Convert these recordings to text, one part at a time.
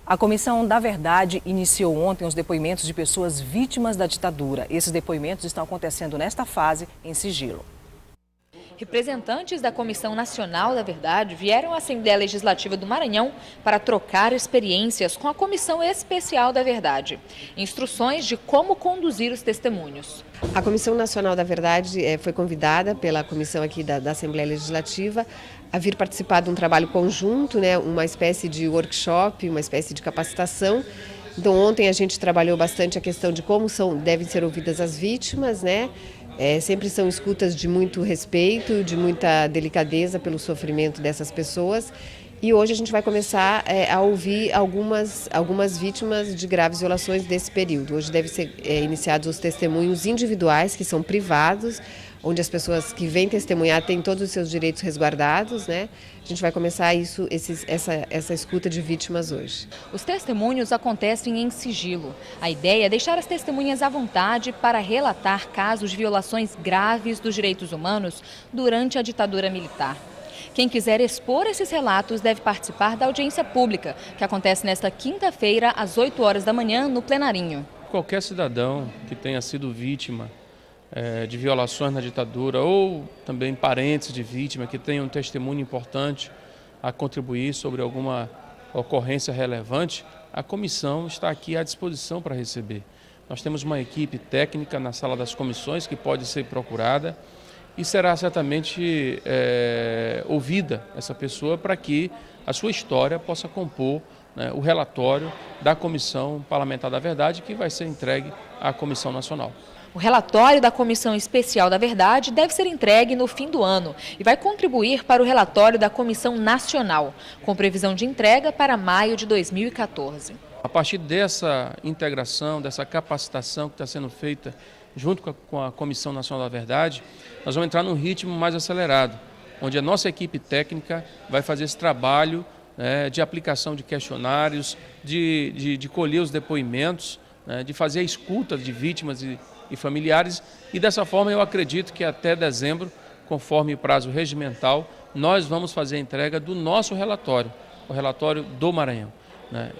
A Comissão da Verdade iniciou ontem os depoimentos de pessoas vítimas da ditadura. Esses depoimentos estão acontecendo nesta fase em sigilo. Representantes da Comissão Nacional da Verdade vieram à Assembleia Legislativa do Maranhão para trocar experiências com a Comissão Especial da Verdade. Instruções de como conduzir os testemunhos. A Comissão Nacional da Verdade foi convidada pela comissão aqui da Assembleia Legislativa a vir participar de um trabalho conjunto, uma espécie de workshop, uma espécie de capacitação. Então ontem a gente trabalhou bastante a questão de como devem ser ouvidas as vítimas, sempre são escutas de muito respeito, de muita delicadeza pelo sofrimento dessas pessoas. E hoje a gente vai começar a ouvir algumas vítimas de graves violações desse período. Hoje devem ser iniciados os testemunhos individuais, que são privados, onde as pessoas que vêm testemunhar têm todos os seus direitos resguardados. A gente vai começar essa escuta de vítimas hoje. Os testemunhos acontecem em sigilo. A ideia é deixar as testemunhas à vontade para relatar casos de violações graves dos direitos humanos durante a ditadura militar. Quem quiser expor esses relatos deve participar da audiência pública, que acontece nesta quinta-feira, às 8 horas da manhã, no plenarinho. Qualquer cidadão que tenha sido vítima de violações na ditadura ou também parentes de vítima que tenham um testemunho importante a contribuir sobre alguma ocorrência relevante, a comissão está aqui à disposição para receber. Nós temos uma equipe técnica na sala das comissões que pode ser procurada e será certamente ouvida essa pessoa para que a sua história possa compor o relatório da Comissão Parlamentar da Verdade, que vai ser entregue à Comissão Nacional. O relatório da Comissão Especial da Verdade deve ser entregue no fim do ano e vai contribuir para o relatório da Comissão Nacional, com previsão de entrega para maio de 2014. A partir dessa integração, dessa capacitação que está sendo feita junto com a Comissão Nacional da Verdade, nós vamos entrar num ritmo mais acelerado, onde a nossa equipe técnica vai fazer esse trabalho de aplicação de questionários, de colher os depoimentos, de fazer a escuta de vítimas e familiares, e dessa forma eu acredito que até dezembro, conforme o prazo regimental, nós vamos fazer a entrega do nosso relatório, o relatório do Maranhão.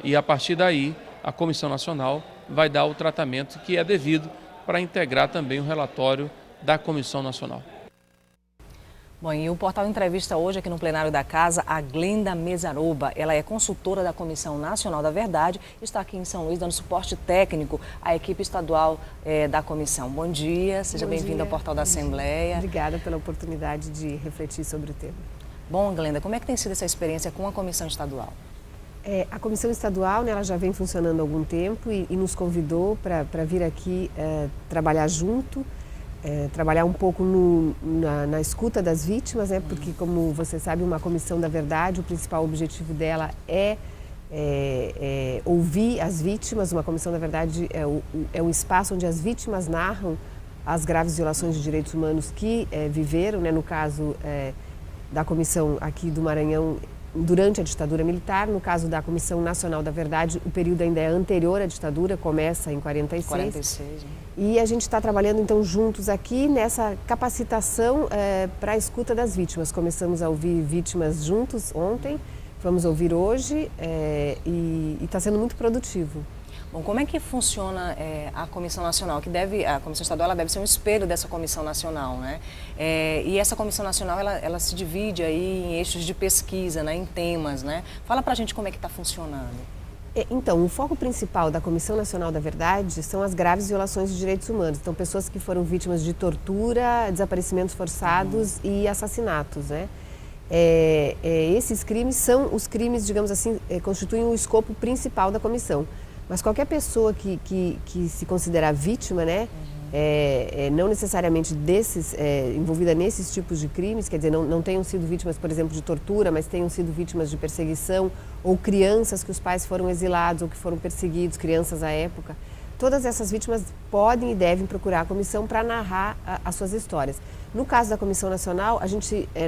E a partir daí, a Comissão Nacional vai dar o tratamento que é devido para integrar também o relatório da Comissão Nacional. Bom, e o Portal entrevista hoje aqui no plenário da Casa a Glenda Mesaroba. Ela é consultora da Comissão Nacional da Verdade e está aqui em São Luís dando suporte técnico à equipe estadual da comissão. Bom dia, seja bem-vinda ao Portal da Assembleia. Obrigada pela oportunidade de refletir sobre o tema. Bom, Glenda, como é que tem sido essa experiência com a comissão estadual? A comissão estadual ela já vem funcionando há algum tempo e nos convidou para vir aqui trabalhar junto. Trabalhar um pouco na escuta das vítimas, porque, como você sabe, uma comissão da verdade, o principal objetivo dela é ouvir as vítimas. Uma comissão da verdade é um espaço onde as vítimas narram as graves violações de direitos humanos que viveram, no caso da comissão aqui do Maranhão, durante a ditadura militar. No caso da Comissão Nacional da Verdade, o período ainda é anterior à ditadura, começa em 46. E a gente está trabalhando então juntos aqui nessa capacitação para a escuta das vítimas. Começamos a ouvir vítimas juntos ontem, vamos ouvir hoje e está sendo muito produtivo. Bom, como é que funciona a Comissão Nacional? A Comissão Estadual ela deve ser um espelho dessa Comissão Nacional, e essa Comissão Nacional ela se divide aí em eixos de pesquisa, em temas, Fala pra gente como é que está funcionando. Então, o foco principal da Comissão Nacional da Verdade são as graves violações de direitos humanos. Então, pessoas que foram vítimas de tortura, desaparecimentos forçados e assassinatos, Esses crimes são os crimes, digamos assim, constituem o escopo principal da comissão. Mas qualquer pessoa que se considerar vítima, não necessariamente envolvida nesses tipos de crimes, quer dizer, não tenham sido vítimas, por exemplo, de tortura, mas tenham sido vítimas de perseguição, ou crianças que os pais foram exilados ou que foram perseguidos, crianças à época, todas essas vítimas podem e devem procurar a comissão para narrar as suas histórias. No caso da Comissão Nacional,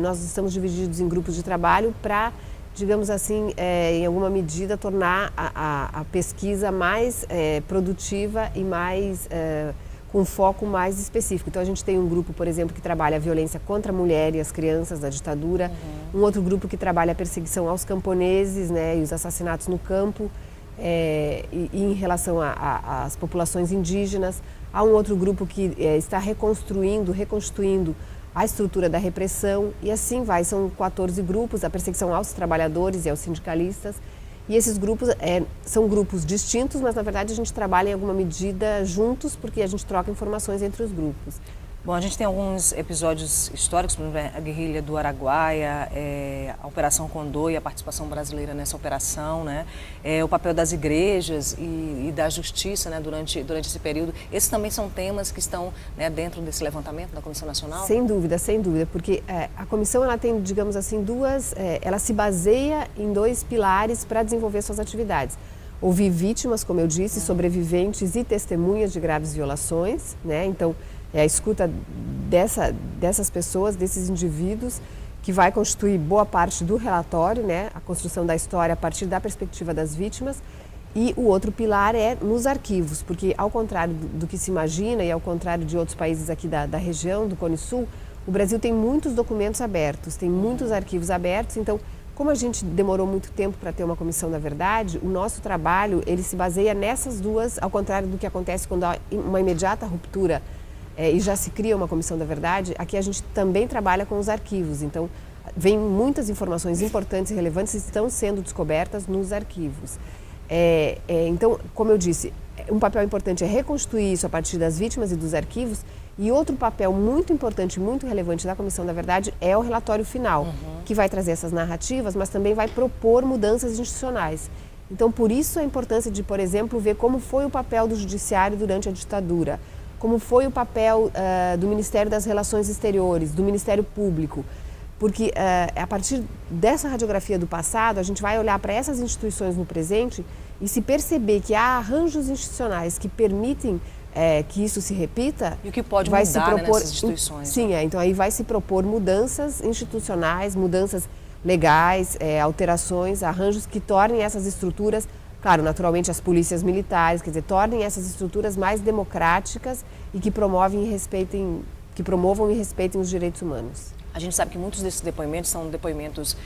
nós estamos divididos em grupos de trabalho para, digamos assim, em alguma medida, tornar a pesquisa mais produtiva e mais com um foco mais específico. Então, a gente tem um grupo, por exemplo, que trabalha a violência contra a mulher e as crianças da ditadura, um outro grupo que trabalha a perseguição aos camponeses, e os assassinatos no campo, e em relação às populações indígenas. Há um outro grupo que está reconstituindo a estrutura da repressão e assim vai. São 14 grupos, a perseguição aos trabalhadores e aos sindicalistas. E esses grupos são grupos distintos, mas na verdade a gente trabalha em alguma medida juntos porque a gente troca informações entre os grupos. Bom, a gente tem alguns episódios históricos, por exemplo, a guerrilha do Araguaia, a Operação Condor e a participação brasileira nessa operação, né? O papel das igrejas e da justiça, né, durante esse período. Esses também são temas que estão, né, dentro desse levantamento da Comissão Nacional? Sem dúvida, porque a comissão ela tem, digamos assim, ela se baseia em 2 pilares para desenvolver suas atividades. Ouvir vítimas, como eu disse, sobreviventes e testemunhas de graves violações, né? Então, é a escuta dessas pessoas, desses indivíduos, que vai constituir boa parte do relatório, né? A construção da história a partir da perspectiva das vítimas. E o outro pilar é nos arquivos, porque ao contrário do que se imagina e ao contrário de outros países aqui da região, do Cone Sul, o Brasil tem muitos documentos abertos, tem muitos arquivos abertos. Então, como a gente demorou muito tempo para ter uma comissão da verdade, o nosso trabalho ele se baseia nessas duas, ao contrário do que acontece quando há uma imediata ruptura e já se cria uma comissão da verdade. Aqui a gente também trabalha com os arquivos, então vem muitas informações importantes e relevantes que estão sendo descobertas nos arquivos. Então, como eu disse, um papel importante é reconstruir isso a partir das vítimas e dos arquivos, e outro papel muito importante, muito relevante da Comissão da Verdade é o relatório final, que vai trazer essas narrativas, mas também vai propor mudanças institucionais. Então, por isso a importância de, por exemplo, ver como foi o papel do Judiciário durante a ditadura, como foi o papel do Ministério das Relações Exteriores, do Ministério Público, porque a partir dessa radiografia do passado, a gente vai olhar para essas instituições no presente e se perceber que há arranjos institucionais que permitem que isso se repita. E o que pode vai mudar, se propor, né, nessas instituições? Sim, então aí vai se propor mudanças institucionais, mudanças legais, alterações, arranjos que tornem essas estruturas, claro, naturalmente as polícias militares, quer dizer, tornem essas estruturas mais democráticas e que promovam e respeitem os direitos humanos. A gente sabe que muitos desses depoimentos são depoimentos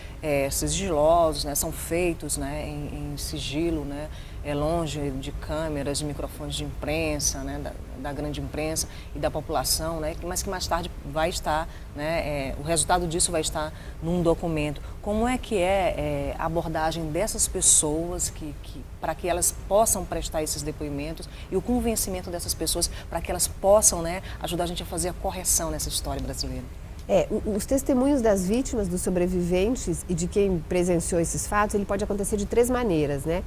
sigilosos, né? São feitos, né, em sigilo, né? Longe de câmeras, de microfones de imprensa, né? Da grande imprensa e da população, né? Mas que mais tarde vai estar, né? O resultado disso vai estar num documento. Como é que a abordagem dessas pessoas para que elas possam prestar esses depoimentos e o convencimento dessas pessoas para que elas possam, né, ajudar a gente a fazer a correção nessa história brasileira? Os testemunhos das vítimas, dos sobreviventes e de quem presenciou esses fatos, ele pode acontecer de 3 maneiras, né?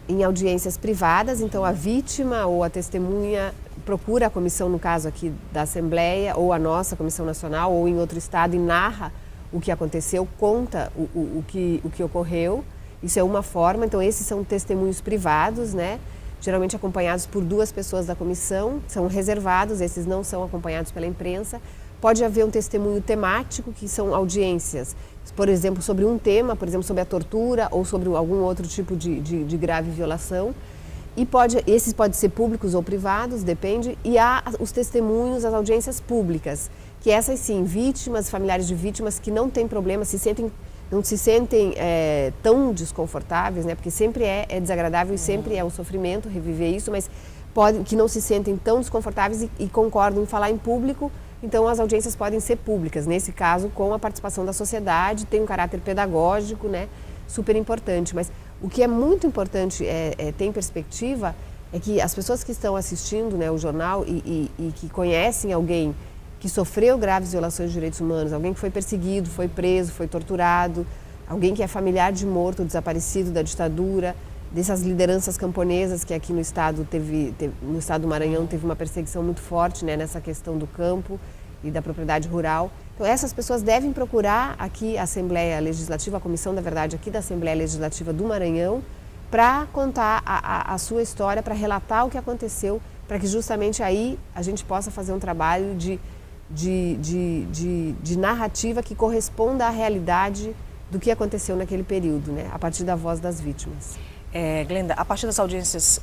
Em audiências privadas, então a vítima ou a testemunha procura a comissão, no caso aqui da Assembleia, ou a nossa Comissão Nacional, ou em outro estado, e narra o que aconteceu, conta o que ocorreu. Isso é uma forma, então esses são testemunhos privados, né? Geralmente acompanhados por 2 pessoas da comissão, são reservados, esses não são acompanhados pela imprensa. Pode haver um testemunho temático, que são audiências, por exemplo, sobre um tema, por exemplo, sobre a tortura ou sobre algum outro tipo de grave violação. E esses podem ser públicos ou privados, depende. E há os testemunhos, as audiências públicas, que essas sim, vítimas, familiares de vítimas que não têm problema, não se sentem tão desconfortáveis, né? Porque sempre é desagradável e sempre é um sofrimento reviver isso, mas que não se sentem tão desconfortáveis e concordam em falar em público. Então, as audiências podem ser públicas, nesse caso, com a participação da sociedade, tem um caráter pedagógico, né, super importante. Mas o que é muito importante ter em perspectiva é que as pessoas que estão assistindo, né, o jornal e que conhecem alguém que sofreu graves violações de direitos humanos, alguém que foi perseguido, foi preso, foi torturado, alguém que é familiar de morto ou desaparecido da ditadura, dessas lideranças camponesas que aqui no estado no estado do Maranhão teve uma perseguição muito forte, né, nessa questão do campo e da propriedade rural. Então essas pessoas devem procurar aqui a Assembleia Legislativa, a Comissão da Verdade aqui da Assembleia Legislativa do Maranhão, para contar a sua história, para relatar o que aconteceu, para que justamente aí a gente possa fazer um trabalho de narrativa que corresponda à realidade do que aconteceu naquele período, né, a partir da voz das vítimas. Glenda, a partir das audiências,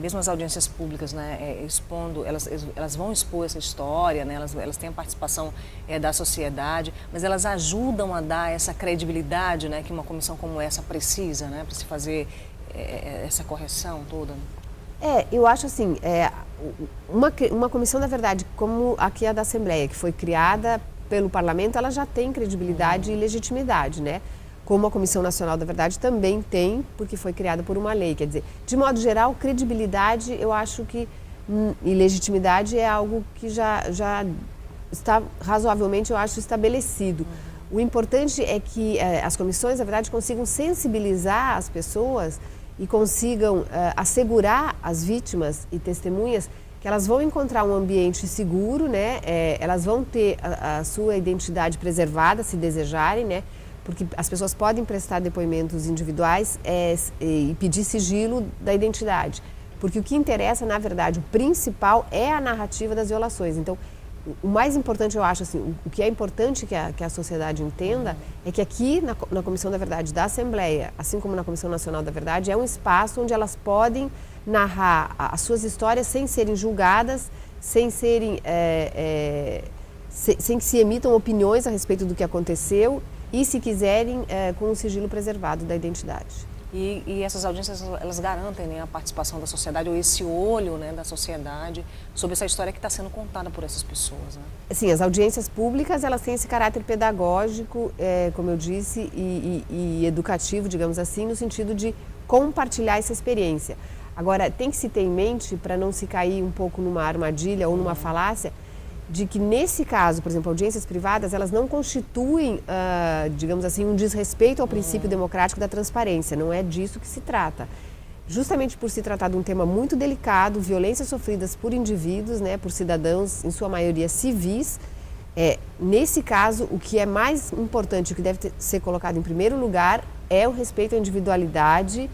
mesmo as audiências públicas, né, expondo, elas vão expor essa história, né, elas têm a participação da sociedade, mas elas ajudam a dar essa credibilidade, né, que uma comissão como essa precisa, né, para se fazer essa correção toda? Eu acho assim, uma comissão, na verdade, como aqui a da Assembleia, que foi criada pelo Parlamento, ela já tem credibilidade e legitimidade, né? Como a Comissão Nacional da Verdade também tem, porque foi criada por uma lei. Quer dizer, de modo geral, credibilidade, eu acho que, e legitimidade é algo que já está razoavelmente, eu acho, estabelecido. O importante é que as comissões, na verdade, consigam sensibilizar as pessoas e consigam assegurar as vítimas e testemunhas que elas vão encontrar um ambiente seguro, né? Elas vão ter a sua identidade preservada, se desejarem, né? Porque as pessoas podem prestar depoimentos individuais e pedir sigilo da identidade. Porque o que interessa, na verdade, o principal é a narrativa das violações. Então, o mais importante, eu acho, assim, o que é importante que a sociedade entenda é que aqui na Comissão da Verdade da Assembleia, assim como na Comissão Nacional da Verdade, é um espaço onde elas podem narrar as suas histórias sem serem julgadas, sem que se emitam opiniões a respeito do que aconteceu e, se quiserem, com o sigilo preservado da identidade. E essas audiências, elas garantem, né, a participação da sociedade, ou esse olho, né, da sociedade sobre essa história que está sendo contada por essas pessoas, né? Sim, as audiências públicas, elas têm esse caráter pedagógico, como eu disse, e educativo, digamos assim, no sentido de compartilhar essa experiência. Agora, tem que se ter em mente, para não se cair um pouco numa armadilha ou numa falácia, de que nesse caso, por exemplo, audiências privadas, elas não constituem, digamos assim, um desrespeito ao princípio democrático da transparência. Não é disso que se trata. Justamente por se tratar de um tema muito delicado, violências sofridas por indivíduos, né, por cidadãos, em sua maioria civis, nesse caso, o que é mais importante, o que deve ser colocado em primeiro lugar, é o respeito à individualidade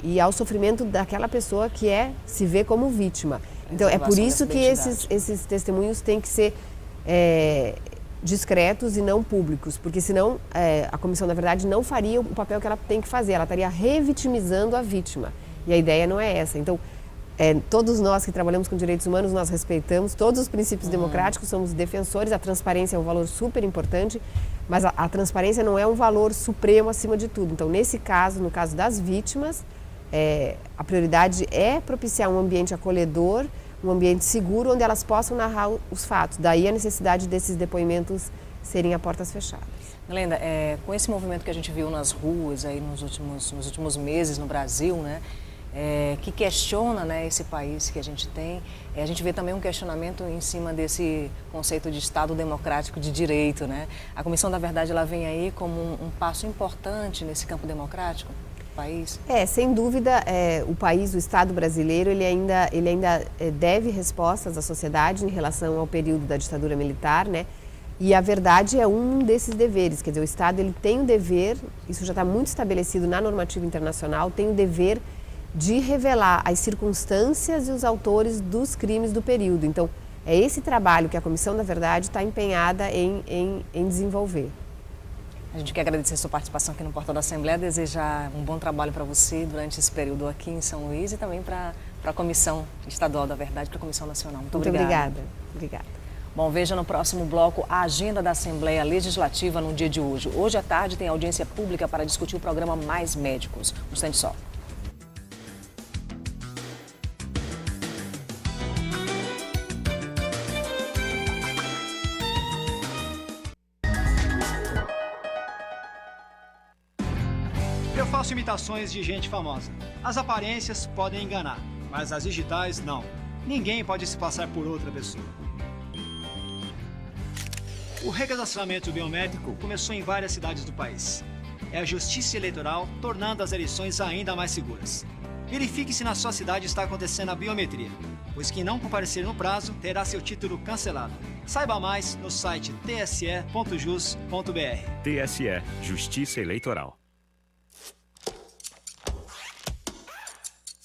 e ao sofrimento daquela pessoa que se vê como vítima. Então, é por isso que esses testemunhos têm que ser discretos e não públicos, porque senão a comissão, na verdade, não faria o papel que ela tem que fazer, ela estaria revitimizando a vítima. E a ideia não é essa. Então, todos nós que trabalhamos com direitos humanos, nós respeitamos todos os princípios democráticos, somos defensores, a transparência é um valor super importante, mas a transparência não é um valor supremo acima de tudo. Então, nesse caso, no caso das vítimas, a prioridade é propiciar um ambiente acolhedor, um ambiente seguro, onde elas possam narrar os fatos. Daí a necessidade desses depoimentos serem a portas fechadas. Glenda, com esse movimento que a gente viu nas ruas aí nos últimos meses no Brasil, né, que questiona, né, esse país que a gente tem, a gente vê também um questionamento em cima desse conceito de Estado democrático de direito, né? A Comissão da Verdade, ela vem aí como um passo importante nesse campo democrático? País? Sem dúvida, o país, o Estado brasileiro, ele ainda deve respostas à sociedade em relação ao período da ditadura militar, né? E a verdade é um desses deveres, quer dizer, o Estado ele tem o dever, isso já está muito estabelecido na normativa internacional, tem o dever de revelar as circunstâncias e os autores dos crimes do período. Então, é esse trabalho que a Comissão da Verdade está empenhada em desenvolver. A gente quer agradecer a sua participação aqui no Portal da Assembleia, desejar um bom trabalho para você durante esse período aqui em São Luís e também para a Comissão Estadual da Verdade, para a Comissão Nacional. Muito obrigada. Obrigada. Bom, veja no próximo bloco a agenda da Assembleia Legislativa no dia de hoje. Hoje à tarde tem audiência pública para discutir o programa Mais Médicos. Um instante só. Eu faço imitações de gente famosa. As aparências podem enganar, mas as digitais não. Ninguém pode se passar por outra pessoa. O recadastramento biométrico começou em várias cidades do país. É a Justiça Eleitoral tornando as eleições ainda mais seguras. Verifique se na sua cidade está acontecendo a biometria, pois quem não comparecer no prazo terá seu título cancelado. Saiba mais no site tse.jus.br. TSE, Justiça Eleitoral.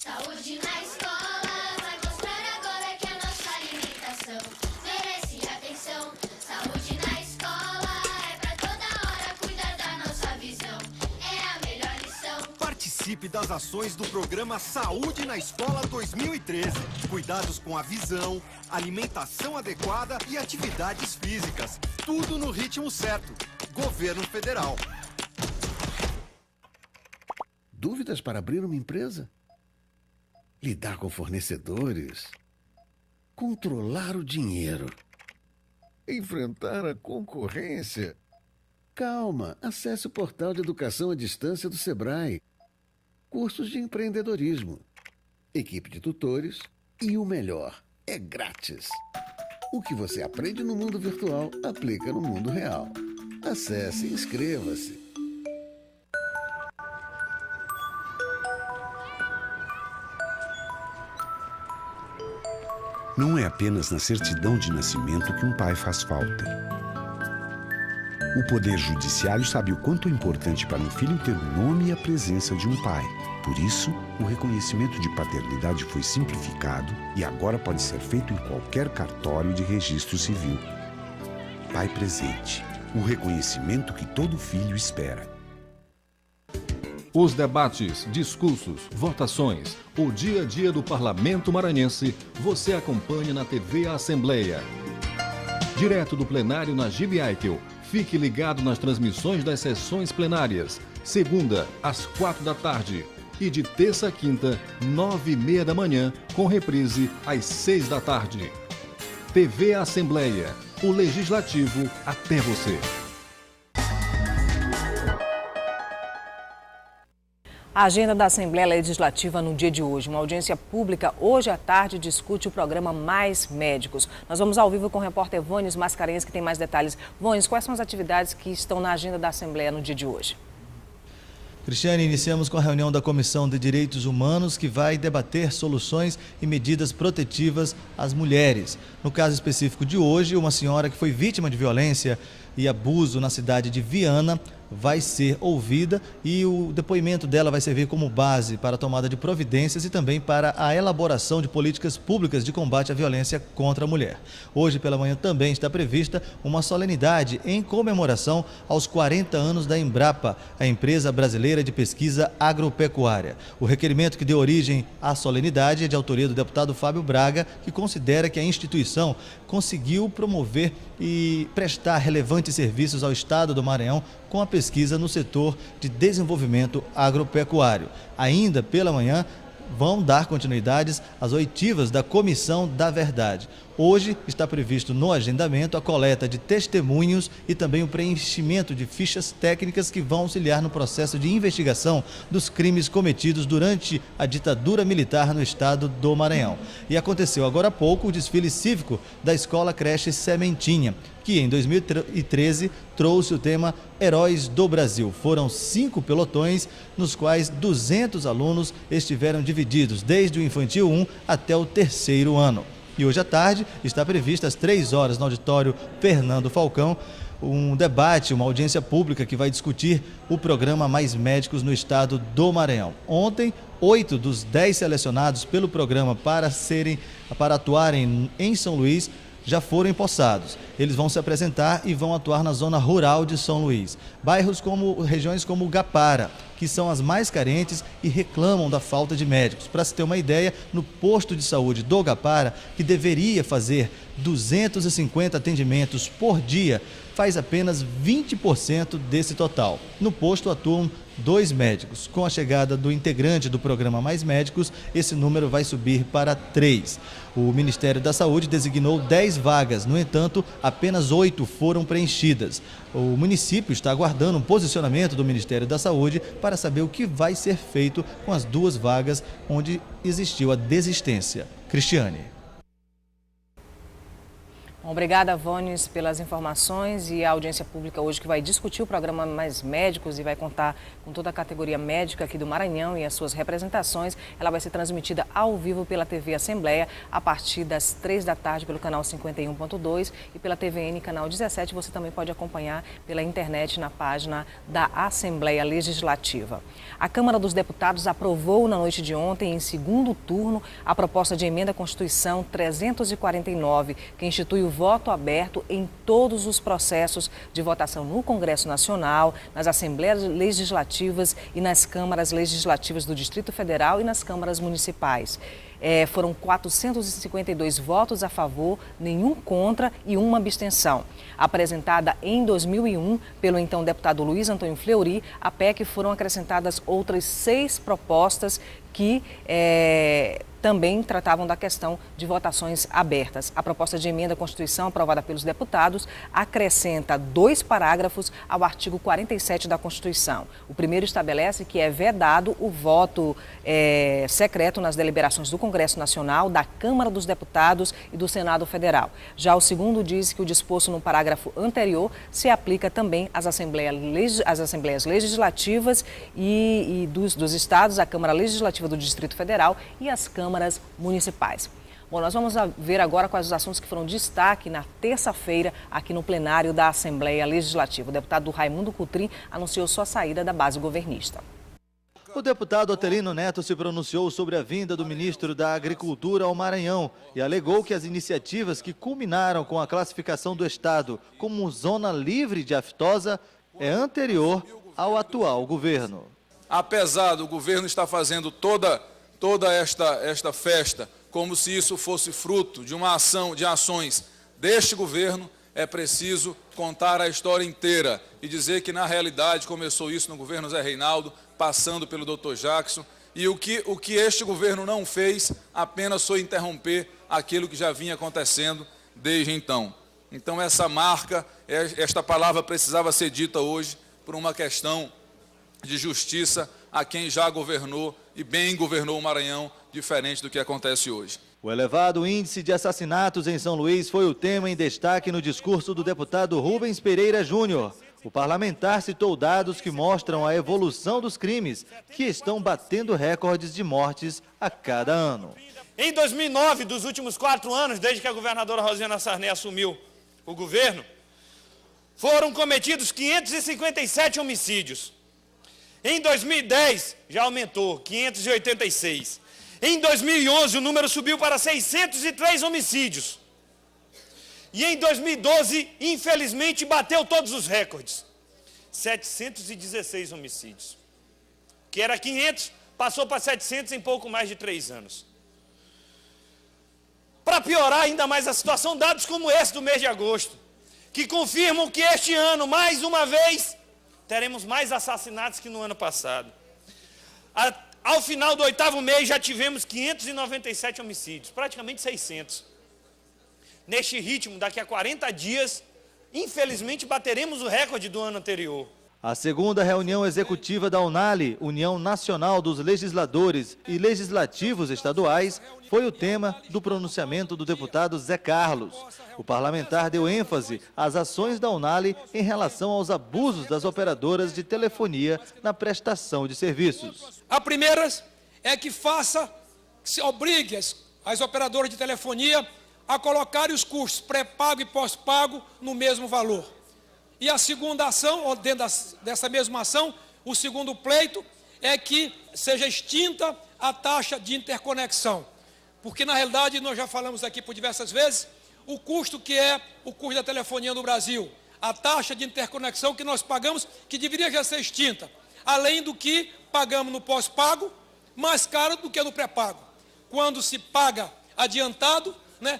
Saúde na escola vai mostrar agora que a nossa alimentação merece atenção. Saúde na escola é pra toda hora cuidar da nossa visão. É a melhor lição. Participe das ações do programa Saúde na Escola 2013. Cuidados com a visão, alimentação adequada e atividades físicas. Tudo no ritmo certo. Governo Federal. dúvidas para abrir uma empresa? Lidar com fornecedores? Controlar o dinheiro? Enfrentar a concorrência? Calma, acesse o portal de educação à distância do Sebrae. Cursos de empreendedorismo, equipe de tutores e o melhor, é grátis. O que você aprende no mundo virtual, aplica no mundo real. Acesse e inscreva-se. Não é apenas na certidão de nascimento que um pai faz falta. O Poder Judiciário sabe o quanto é importante para um filho ter o nome e a presença de um pai. Por isso, o reconhecimento de paternidade foi simplificado e agora pode ser feito em qualquer cartório de registro civil. Pai presente, o reconhecimento que todo filho espera. Os debates, discursos, votações, o dia a dia do Parlamento Maranhense, você acompanha na TV Assembleia. Direto do plenário na Gibi Aitel, fique ligado nas transmissões das sessões plenárias, segunda às 16h e de terça a quinta, 9h30 da manhã, com reprise às 18h. TV Assembleia, o Legislativo até você. A agenda da Assembleia Legislativa no dia de hoje. Uma audiência pública hoje à tarde discute o programa Mais Médicos. Nós vamos ao vivo com o repórter Vônis Mascarenhas, que tem mais detalhes. Vônis, quais são as atividades que estão na agenda da Assembleia no dia de hoje? Cristiane, iniciamos com a reunião da Comissão de Direitos Humanos, que vai debater soluções e medidas protetivas às mulheres. No caso específico de hoje, uma senhora que foi vítima de violência e abuso na cidade de Viana vai ser ouvida e o depoimento dela vai servir como base para a tomada de providências e também para a elaboração de políticas públicas de combate à violência contra a mulher. Hoje pela manhã também está prevista uma solenidade em comemoração aos 40 anos da Embrapa, a empresa brasileira de pesquisa agropecuária. O requerimento que deu origem à solenidade é de autoria do deputado Fábio Braga, que considera que a instituição conseguiu promover e prestar relevantes serviços ao estado do Maranhão com a pesquisa no setor de desenvolvimento agropecuário. Ainda pela manhã, vão dar continuidades às oitivas da Comissão da Verdade. Hoje está previsto no agendamento a coleta de testemunhos e também o preenchimento de fichas técnicas que vão auxiliar no processo de investigação dos crimes cometidos durante a ditadura militar no estado do Maranhão. E aconteceu agora há pouco o desfile cívico da Escola Creche Sementinha, que em 2013 trouxe o tema Heróis do Brasil. Foram 5 pelotões, nos quais 200 alunos estiveram divididos desde o infantil 1 até o 3º ano. E hoje à tarde está prevista às 3h no auditório Fernando Falcão um debate, uma audiência pública que vai discutir o programa Mais Médicos no estado do Maranhão. Ontem, 8 dos 10 selecionados pelo programa para atuarem em São Luís já foram empossados. Eles vão se apresentar e vão atuar na zona rural de São Luís. Regiões como Gapara, que são as mais carentes e reclamam da falta de médicos. Para se ter uma ideia, no posto de saúde do Gapara, que deveria fazer 250 atendimentos por dia, faz apenas 20% desse total. No posto atuam 2 médicos. Com a chegada do integrante do programa Mais Médicos, esse número vai subir para 3. O Ministério da Saúde designou 10 vagas, no entanto, apenas 8 foram preenchidas. O município está aguardando um posicionamento do Ministério da Saúde para saber o que vai ser feito com as 2 vagas onde existiu a desistência. Cristiane. Obrigada, Vônis, pelas informações e a audiência pública hoje que vai discutir o programa Mais Médicos e vai contar com toda a categoria médica aqui do Maranhão e as suas representações. Ela vai ser transmitida ao vivo pela TV Assembleia a partir das 3 da tarde pelo canal 51.2 e pela TVN canal 17. Você também pode acompanhar pela internet na página da Assembleia Legislativa. A Câmara dos Deputados aprovou na noite de ontem, em segundo turno, a proposta de emenda à Constituição 349, que institui o voto aberto em todos os processos de votação no Congresso Nacional, nas Assembleias Legislativas e nas Câmaras Legislativas do Distrito Federal e nas câmaras municipais. Foram 452 votos a favor, nenhum contra e uma abstenção. Apresentada em 2001 pelo então deputado Luiz Antônio Fleury, à PEC foram acrescentadas outras 6 propostas que também tratavam da questão de votações abertas. A proposta de emenda à Constituição aprovada pelos deputados acrescenta 2 parágrafos ao artigo 47 da Constituição. O primeiro estabelece que é vedado o voto secreto nas deliberações do Congresso Nacional, da Câmara dos Deputados e do Senado Federal. Já o segundo diz que o disposto no parágrafo anterior se aplica também às Assembleias Legislativas e dos Estados, a Câmara Legislativa do Distrito Federal e as câmaras municipais. Bom, nós vamos ver agora quais os assuntos que foram destaque na terça-feira aqui no plenário da Assembleia Legislativa. O deputado Raimundo Cotrim anunciou sua saída da base governista. O deputado Otelino Neto se pronunciou sobre a vinda do ministro da Agricultura ao Maranhão e alegou que as iniciativas que culminaram com a classificação do estado como zona livre de aftosa é anterior ao atual governo. Apesar do governo estar fazendo toda esta festa como se isso fosse fruto de uma ação, de ações deste governo, é preciso contar a história inteira e dizer que, na realidade, começou isso no governo Zé Reinaldo, passando pelo Dr. Jackson, e o que este governo não fez apenas foi interromper aquilo que já vinha acontecendo desde então. Então, essa marca, esta palavra precisava ser dita hoje por uma questão de justiça a quem já governou e bem governou o Maranhão, diferente do que acontece hoje. O elevado índice de assassinatos em São Luís foi o tema em destaque no discurso do deputado Rubens Pereira Júnior. O parlamentar citou dados que mostram a evolução dos crimes, que estão batendo recordes de mortes a cada ano. Em 2009, dos últimos 4 anos, desde que a governadora Rosiana Sarney assumiu o governo, foram cometidos 557 homicídios. Em 2010, já aumentou, 586. Em 2011, o número subiu para 603 homicídios. E em 2012, infelizmente, bateu todos os recordes. 716 homicídios. Que era 500, passou para 700 em pouco mais de 3 anos. Para piorar ainda mais a situação, dados como esse do mês de agosto, que confirmam que este ano, mais uma vez, teremos mais assassinatos que no ano passado. Ao final do 8º mês, já tivemos 597 homicídios, praticamente 600. Neste ritmo, daqui a 40 dias, infelizmente, bateremos o recorde do ano anterior. A segunda reunião executiva da UNALI, União Nacional dos Legisladores e Legislativos Estaduais, foi o tema do pronunciamento do deputado Zé Carlos. O parlamentar deu ênfase às ações da UNALI em relação aos abusos das operadoras de telefonia na prestação de serviços. A primeira é que se obrigue as operadoras de telefonia a colocarem os custos pré-pago e pós-pago no mesmo valor. E a segunda ação, ou dentro dessa mesma ação, o segundo pleito é que seja extinta a taxa de interconexão. Porque, na realidade, nós já falamos aqui por diversas vezes, o custo que é o custo da telefonia no Brasil, a taxa de interconexão que nós pagamos, que deveria já ser extinta, além do que pagamos no pós-pago, mais caro do que no pré-pago. Quando se paga adiantado,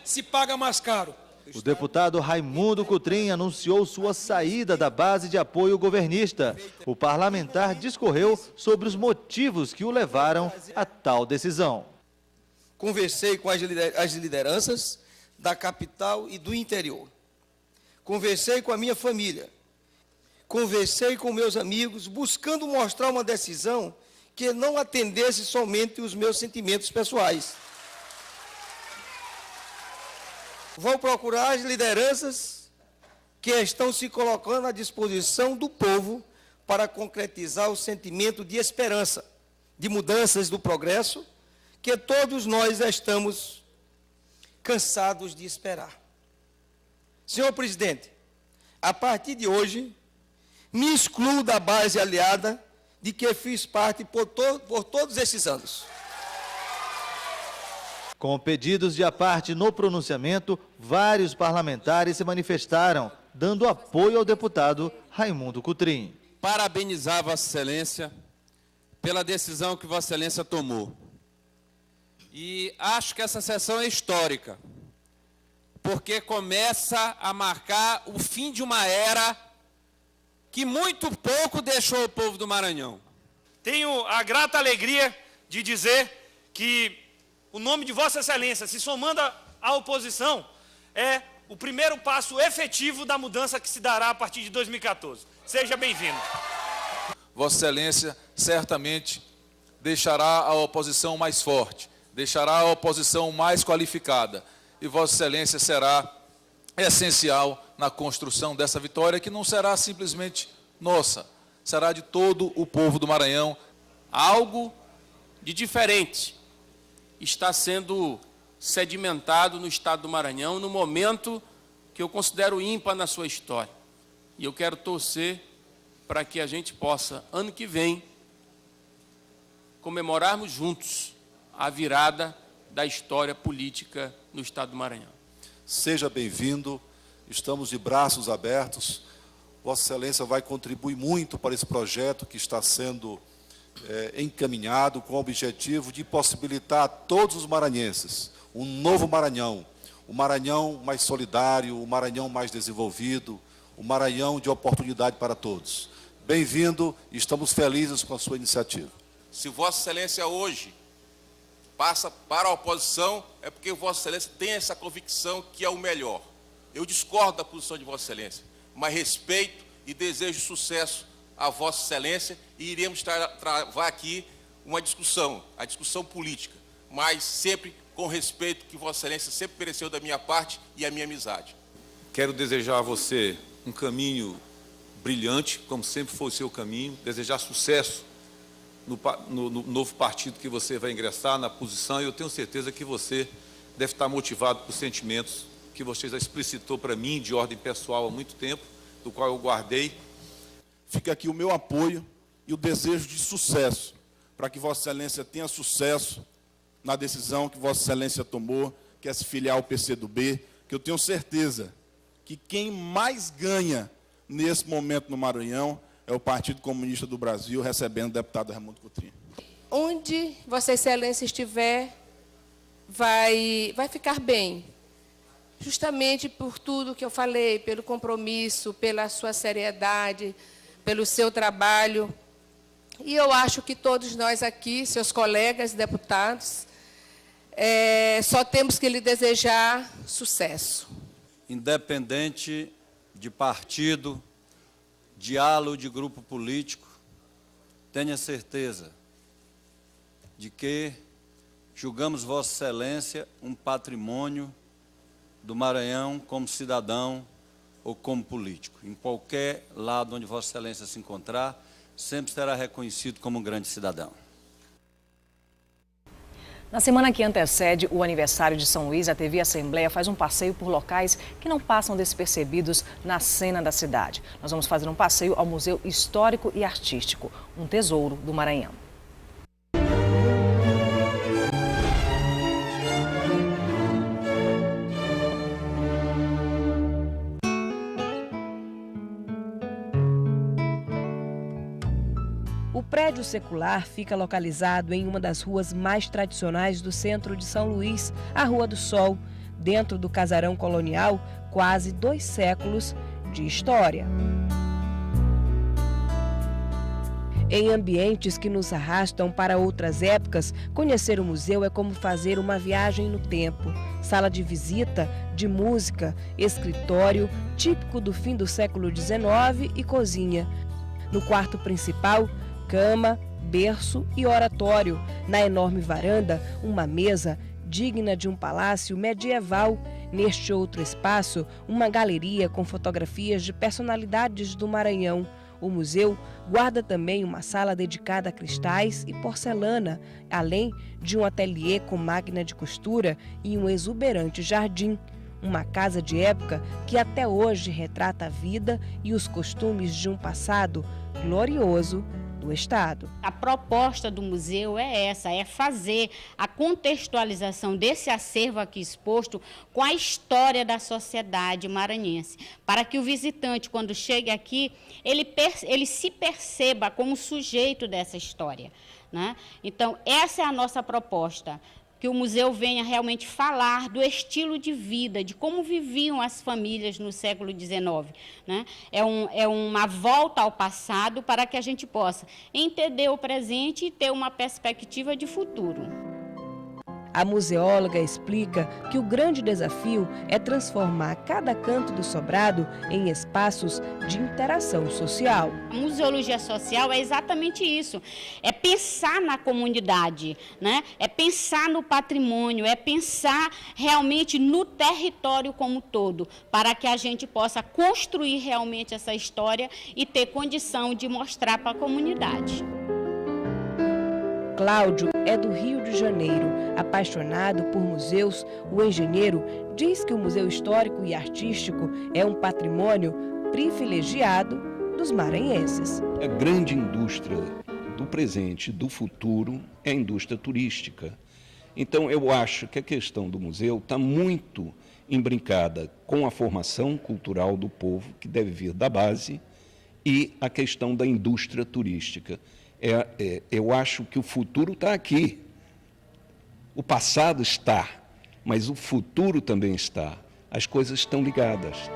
se paga mais caro. O deputado Raimundo Cotrim anunciou sua saída da base de apoio governista. O parlamentar discorreu sobre os motivos que o levaram a tal decisão. Conversei com as lideranças da capital e do interior. Conversei com a minha família. Conversei com meus amigos, buscando mostrar uma decisão que não atendesse somente os meus sentimentos pessoais. Vou procurar as lideranças que estão se colocando à disposição do povo para concretizar o sentimento de esperança, de mudanças do progresso, que todos nós estamos cansados de esperar. Senhor presidente, a partir de hoje, me excluo da base aliada de que fiz parte por todos esses anos. Com pedidos de aparte no pronunciamento, vários parlamentares se manifestaram, dando apoio ao deputado Raimundo Cotrim. Parabenizar Vossa Excelência pela decisão que Vossa Excelência tomou. E acho que essa sessão é histórica, porque começa a marcar o fim de uma era que muito pouco deixou o povo do Maranhão. Tenho a grata alegria de dizer que o nome de Vossa Excelência, se somando à oposição, é o primeiro passo efetivo da mudança que se dará a partir de 2014. Seja bem-vindo. Vossa Excelência certamente deixará a oposição mais forte, deixará a oposição mais qualificada, e Vossa Excelência será essencial na construção dessa vitória, que não será simplesmente nossa, será de todo o povo do Maranhão. Algo de diferente está sendo sedimentado no estado do Maranhão, no momento que eu considero ímpar na sua história. E eu quero torcer para que a gente possa, ano que vem, comemorarmos juntos a virada da história política no estado do Maranhão. Seja bem-vindo, estamos de braços abertos. Vossa Excelência vai contribuir muito para esse projeto que está sendo encaminhado com o objetivo de possibilitar a todos os maranhenses um novo Maranhão, um Maranhão mais solidário, um Maranhão mais desenvolvido, um Maranhão de oportunidade para todos. Bem-vindo, estamos felizes com a sua iniciativa. Se Vossa Excelência hoje passa para a oposição, é porque Vossa Excelência tem essa convicção que é o melhor. Eu discordo da posição de Vossa Excelência, mas respeito e desejo sucesso a Vossa Excelência e iremos travar aqui uma discussão, a discussão política, mas sempre com respeito que Vossa Excelência sempre mereceu da minha parte e a minha amizade. Quero desejar a você um caminho brilhante, como sempre foi o seu caminho, desejar sucesso no novo partido que você vai ingressar, na posição, e eu tenho certeza que você deve estar motivado por sentimentos que você já explicitou para mim, de ordem pessoal há muito tempo, do qual eu guardei. Fica aqui o meu apoio e o desejo de sucesso, para que Vossa Excelência tenha sucesso na decisão que Vossa Excelência tomou, que é se filiar ao PCdoB, que eu tenho certeza que quem mais ganha nesse momento no Maranhão é o Partido Comunista do Brasil, recebendo o deputado Raimundo Cotrim. Onde Vossa Excelência estiver, vai ficar bem. Justamente por tudo que eu falei, pelo compromisso, pela sua seriedade, pelo seu trabalho. E eu acho que todos nós aqui, seus colegas deputados, só temos que lhe desejar sucesso. Independente de partido, de ala ou de grupo político, tenha certeza de que julgamos Vossa Excelência um patrimônio do Maranhão como cidadão ou como político. Em qualquer lado onde Vossa Excelência se encontrar, sempre será reconhecido como um grande cidadão. Na semana que antecede o aniversário de São Luís, a TV Assembleia faz um passeio por locais que não passam despercebidos na cena da cidade. Nós vamos fazer um passeio ao Museu Histórico e Artístico, um tesouro do Maranhão. O prédio secular fica localizado em uma das ruas mais tradicionais do centro de São Luís, a Rua do Sol, dentro do casarão colonial, quase 2 séculos de história. Em ambientes que nos arrastam para outras épocas, conhecer o museu é como fazer uma viagem no tempo. Sala de visita, de música, escritório, típico do fim do século XIX e cozinha. No quarto principal, cama, berço e oratório. Na enorme varanda, uma mesa digna de um palácio medieval. Neste outro espaço, uma galeria com fotografias de personalidades do Maranhão. O museu guarda também uma sala dedicada a cristais e porcelana, além de um ateliê com máquina de costura e um exuberante jardim. Uma casa de época que até hoje retrata a vida e os costumes de um passado glorioso do Estado. A proposta do museu é essa, é fazer a contextualização desse acervo aqui exposto com a história da sociedade maranhense, para que o visitante, quando chegue aqui, ele se perceba como sujeito dessa história, né? Então, essa é a nossa proposta, que o museu venha realmente falar do estilo de vida, de como viviam as famílias no século XIX. Né? É uma volta ao passado para que a gente possa entender o presente e ter uma perspectiva de futuro. A museóloga explica que o grande desafio é transformar cada canto do sobrado em espaços de interação social. A museologia social é exatamente isso, é pensar na comunidade, né? É pensar no patrimônio, é pensar realmente no território como um todo, para que a gente possa construir realmente essa história e ter condição de mostrar para a comunidade. Cláudio é do Rio de Janeiro. Apaixonado por museus, o engenheiro diz que o Museu Histórico e Artístico é um patrimônio privilegiado dos maranhenses. A grande indústria do presente e do futuro é a indústria turística. Então, eu acho que a questão do museu está muito imbricada com a formação cultural do povo, que deve vir da base, e a questão da indústria turística. Eu acho que o futuro está aqui. O passado está, mas o futuro também está. As coisas estão ligadas.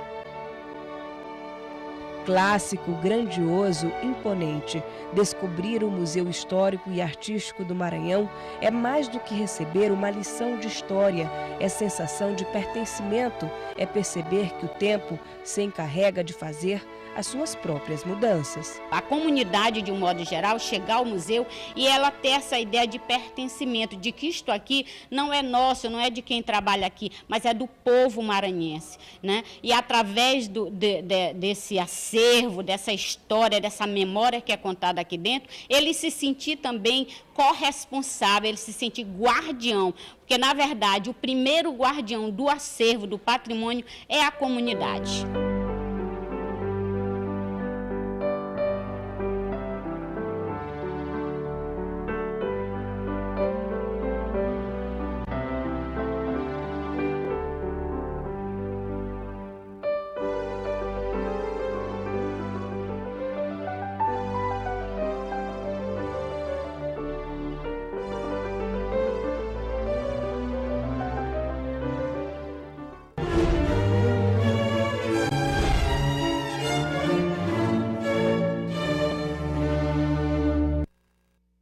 Clássico, grandioso, imponente. Descobrir o Museu Histórico e Artístico do Maranhão é mais do que receber uma lição de história, é sensação de pertencimento, é perceber que o tempo se encarrega de fazer as suas próprias mudanças. A comunidade, de um modo geral, chegar ao museu e ela ter essa ideia de pertencimento, de que isto aqui não é nosso, não é de quem trabalha aqui, mas é do povo maranhense, né? E através desse acervo, dessa história, dessa memória que é contada aqui dentro, ele se sentir também corresponsável, ele se sentir guardião, porque, na verdade, o primeiro guardião do acervo, do patrimônio, é a comunidade.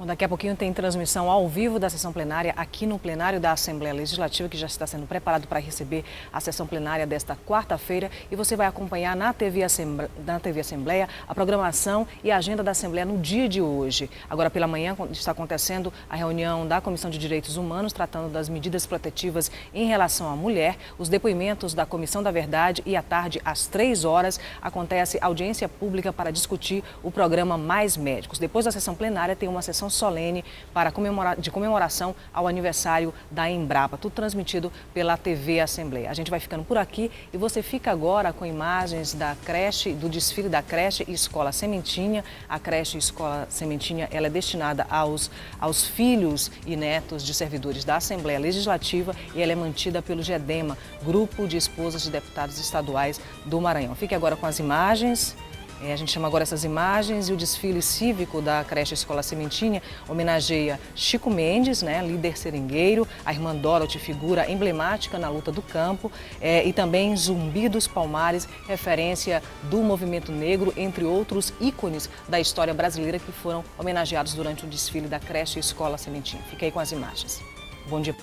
Daqui a pouquinho tem transmissão ao vivo da sessão plenária aqui no plenário da Assembleia Legislativa, que já está sendo preparado para receber a sessão plenária desta quarta-feira. E você vai acompanhar na TV Assembleia a programação e a agenda da Assembleia no dia de hoje. Agora pela manhã está acontecendo a reunião da Comissão de Direitos Humanos, tratando das medidas protetivas em relação à mulher, os depoimentos da Comissão da Verdade e à tarde, às 3 horas, acontece audiência pública para discutir o programa Mais Médicos. Depois da sessão plenária tem uma sessão solene de comemoração ao aniversário da Embrapa, tudo transmitido pela TV Assembleia. A gente vai ficando por aqui e você fica agora com imagens da creche, do desfile da creche e Escola Sementinha. A creche e Escola Sementinha, ela é destinada aos filhos e netos de servidores da Assembleia Legislativa e ela é mantida pelo GEDEMA, Grupo de Esposas de Deputados Estaduais do Maranhão. Fique agora com as imagens. A gente chama agora essas imagens e o desfile cívico da creche Escola Sementinha homenageia Chico Mendes, né, líder seringueiro, a irmã Dorothy, figura emblemática na luta do campo, e também Zumbi dos Palmares, referência do movimento negro, entre outros ícones da história brasileira que foram homenageados durante o desfile da creche Escola Sementinha. Fica aí com as imagens. Bom dia.